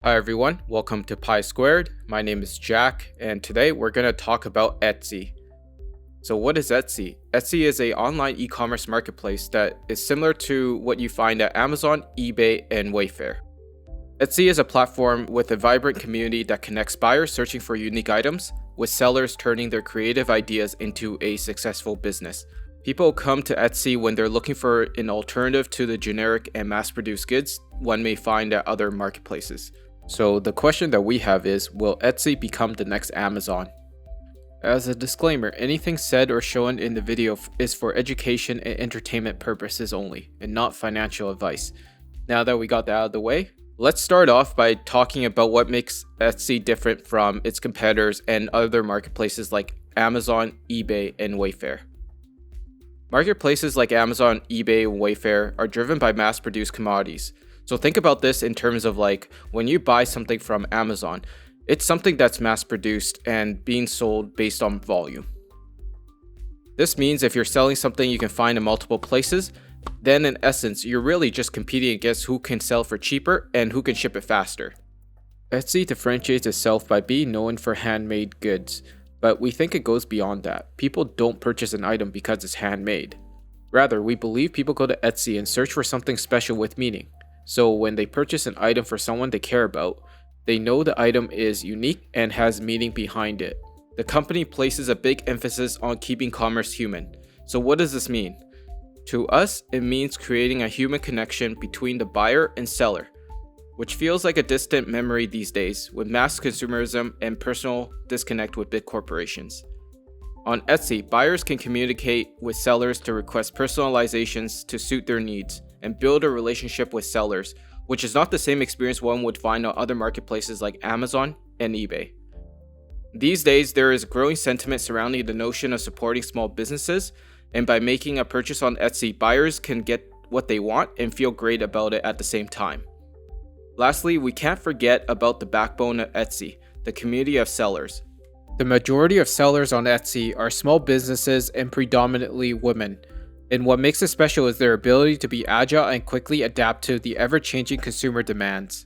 Hi everyone, welcome to Pi Squared. My name is Jack, and today we're going to talk about Etsy. So what is Etsy? Etsy is an online e-commerce marketplace that is similar to what you find at Amazon, eBay, and Wayfair. Etsy is a platform with a vibrant community that connects buyers searching for unique items with sellers turning their creative ideas into a successful business. People come to Etsy when they're looking for an alternative to the generic and mass-produced goods one may find at other marketplaces. So the question that we have is, will Etsy become the next Amazon? As a disclaimer, anything said or shown in the video is for education and entertainment purposes only, and not financial advice. Now that we got that out of the way, let's start off by talking about what makes Etsy different from its competitors and other marketplaces like Amazon, eBay, and Wayfair. Marketplaces like Amazon, eBay, and Wayfair are driven by mass-produced commodities. So think about this in terms of like when you buy something from Amazon, it's something that's mass produced and being sold based on volume. This means if you're selling something you can find in multiple places, then in essence, you're really just competing against who can sell for cheaper and who can ship it faster. Etsy differentiates itself by being known for handmade goods, but we think it goes beyond that. People don't purchase an item because it's handmade. Rather, we believe people go to Etsy and search for something special with meaning. So when they purchase an item for someone they care about, they know the item is unique and has meaning behind it. The company places a big emphasis on keeping commerce human. So what does this mean? To us, it means creating a human connection between the buyer and seller, which feels like a distant memory these days with mass consumerism and personal disconnect with big corporations. On Etsy, buyers can communicate with sellers to request personalizations to suit their needs and build a relationship with sellers, which is not the same experience one would find on other marketplaces like Amazon and eBay. These days, there is growing sentiment surrounding the notion of supporting small businesses, and by making a purchase on Etsy, buyers can get what they want and feel great about it at the same time. Lastly, we can't forget about the backbone of Etsy, the community of sellers. The majority of sellers on Etsy are small businesses and predominantly women. And what makes it special is their ability to be agile and quickly adapt to the ever-changing consumer demands.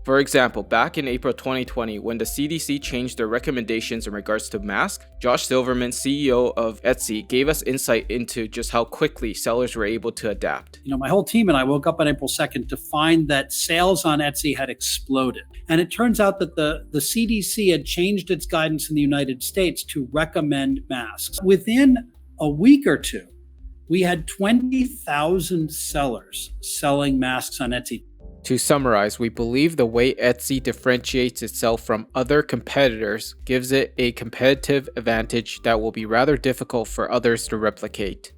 For example, back in April 2020, when the CDC changed their recommendations in regards to masks, Josh Silverman, CEO of Etsy, gave us insight into just how quickly sellers were able to adapt. My whole team and I woke up on April 2nd to find that sales on Etsy had exploded. And it turns out that the CDC had changed its guidance in the United States to recommend masks. Within a week or two, we had 20,000 sellers selling masks on Etsy. To summarize, we believe the way Etsy differentiates itself from other competitors gives it a competitive advantage that will be rather difficult for others to replicate.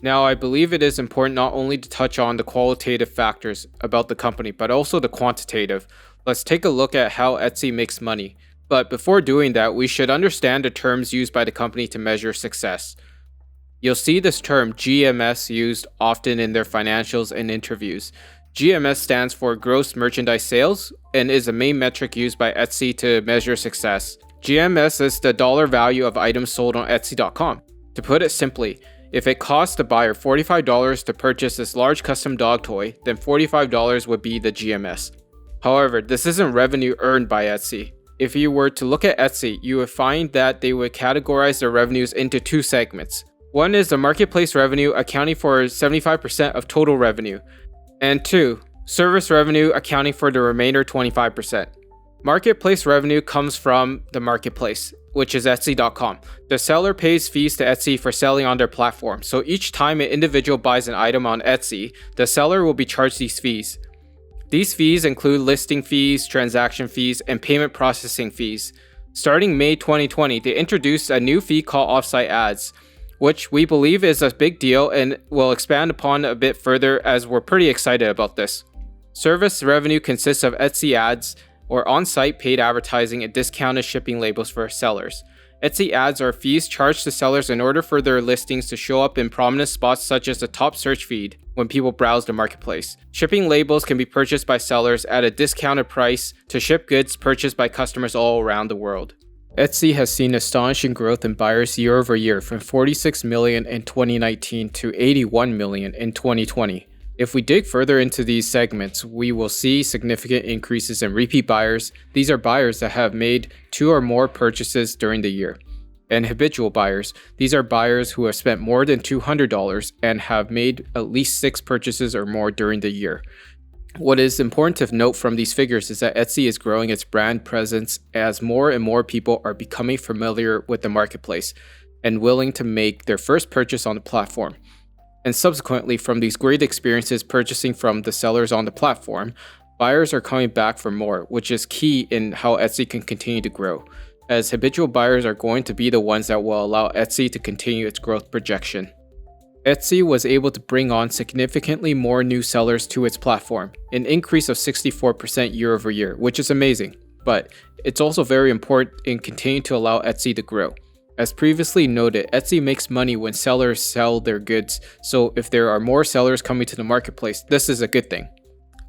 Now, I believe it is important not only to touch on the qualitative factors about the company, but also the quantitative. Let's take a look at how Etsy makes money. But before doing that, we should understand the terms used by the company to measure success. You'll see this term GMS used often in their financials and interviews. GMS stands for Gross Merchandise Sales and is a main metric used by Etsy to measure success. GMS is the dollar value of items sold on Etsy.com. To put it simply, if it costs the buyer $45 to purchase this large custom dog toy, then $45 would be the GMS. However, this isn't revenue earned by Etsy. If you were to look at Etsy, you would find that they would categorize their revenues into two segments. One is the marketplace revenue accounting for 75% of total revenue, and two, service revenue accounting for the remainder 25%. Marketplace revenue comes from the marketplace, which is Etsy.com. The seller pays fees to Etsy for selling on their platform, so each time an individual buys an item on Etsy, the seller will be charged these fees. These fees include listing fees, transaction fees, and payment processing fees. Starting May 2020, they introduced a new fee called Offsite Ads, which we believe is a big deal and will expand upon a bit further as we're pretty excited about this. Service revenue consists of Etsy ads, or on-site paid advertising and discounted shipping labels for sellers. Etsy ads are fees charged to sellers in order for their listings to show up in prominent spots such as the top search feed when people browse the marketplace. Shipping labels can be purchased by sellers at a discounted price to ship goods purchased by customers all around the world. Etsy has seen astonishing growth in buyers year over year from 46 million in 2019 to 81 million in 2020. If we dig further into these segments, we will see significant increases in repeat buyers. These are buyers that have made 2 or more purchases during the year. And habitual buyers, these are buyers who have spent more than $200 and have made at least 6 purchases or more during the year. What is important to note from these figures is that Etsy is growing its brand presence as more and more people are becoming familiar with the marketplace and willing to make their first purchase on the platform. And subsequently, from these great experiences purchasing from the sellers on the platform, buyers are coming back for more, which is key in how Etsy can continue to grow, as habitual buyers are going to be the ones that will allow Etsy to continue its growth projection. Etsy was able to bring on significantly more new sellers to its platform, an increase of 64% year over year, which is amazing, but it's also very important in continuing to allow Etsy to grow. As previously noted, Etsy makes money when sellers sell their goods, so if there are more sellers coming to the marketplace, this is a good thing.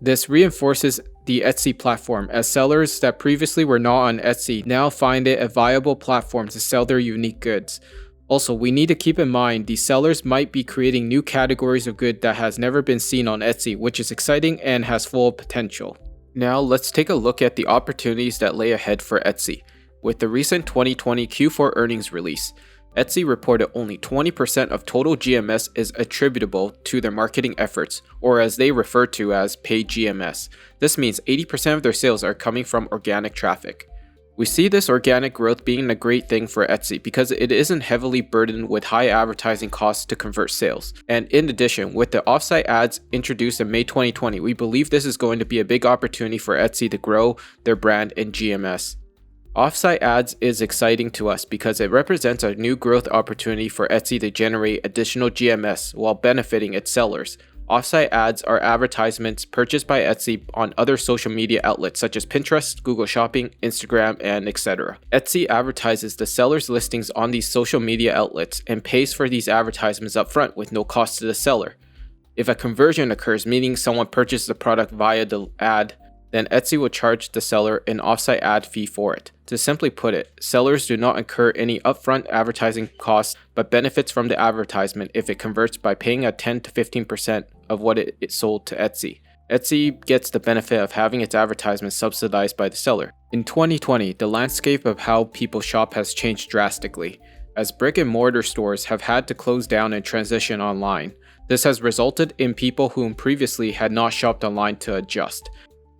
This reinforces the Etsy platform, as sellers that previously were not on Etsy now find it a viable platform to sell their unique goods. Also, we need to keep in mind these sellers might be creating new categories of good that has never been seen on Etsy, which is exciting and has full potential. Now let's take a look at the opportunities that lay ahead for Etsy. With the recent 2020 Q4 earnings release, Etsy reported only 20% of total GMS is attributable to their marketing efforts, or as they refer to as paid GMS. This means 80% of their sales are coming from organic traffic. We see this organic growth being a great thing for Etsy because it isn't heavily burdened with high advertising costs to convert sales. And in addition, with the offsite ads introduced in May 2020, we believe this is going to be a big opportunity for Etsy to grow their brand in GMS. Offsite ads is exciting to us because it represents a new growth opportunity for Etsy to generate additional GMS while benefiting its sellers. Offsite ads are advertisements purchased by Etsy on other social media outlets such as Pinterest, Google Shopping, Instagram, and etc. Etsy advertises the seller's listings on these social media outlets and pays for these advertisements upfront with no cost to the seller. If a conversion occurs, meaning someone purchases the product via the ad, then Etsy will charge the seller an offsite ad fee for it. To simply put it, sellers do not incur any upfront advertising costs but benefits from the advertisement if it converts by paying a 10 to 15% of what it sold to Etsy. Etsy gets the benefit of having its advertisement subsidized by the seller. In 2020, the landscape of how people shop has changed drastically, as brick and mortar stores have had to close down and transition online. This has resulted in people whom previously had not shopped online to adjust.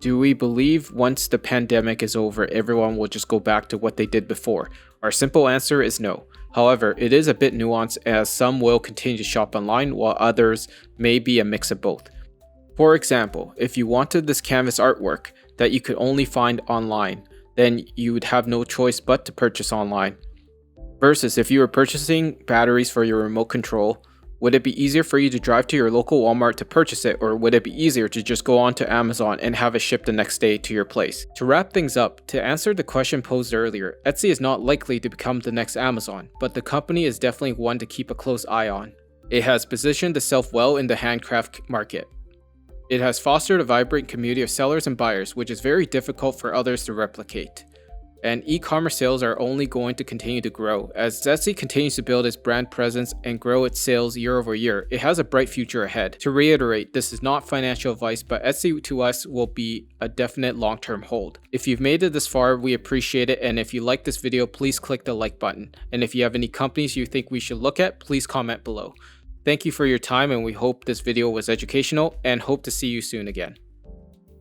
Do we believe once the pandemic is over, everyone will just go back to what they did before? Our simple answer is no. However, it is a bit nuanced as some will continue to shop online while others may be a mix of both. For example, if you wanted this canvas artwork that you could only find online, then you would have no choice but to purchase online. Versus if you were purchasing batteries for your remote control, would it be easier for you to drive to your local Walmart to purchase it, or would it be easier to just go onto Amazon and have it shipped the next day to your place? To wrap things up, to answer the question posed earlier, Etsy is not likely to become the next Amazon, but the company is definitely one to keep a close eye on. It has positioned itself well in the handcraft market. It has fostered a vibrant community of sellers and buyers, which is very difficult for others to replicate. And e-commerce sales are only going to continue to grow. As Etsy continues to build its brand presence and grow its sales year over year, it has a bright future ahead. To reiterate, this is not financial advice, but Etsy to us will be a definite long-term hold. If you've made it this far, we appreciate it, and if you like this video, please click the like button. And if you have any companies you think we should look at, please comment below. Thank you for your time, and we hope this video was educational and hope to see you soon again.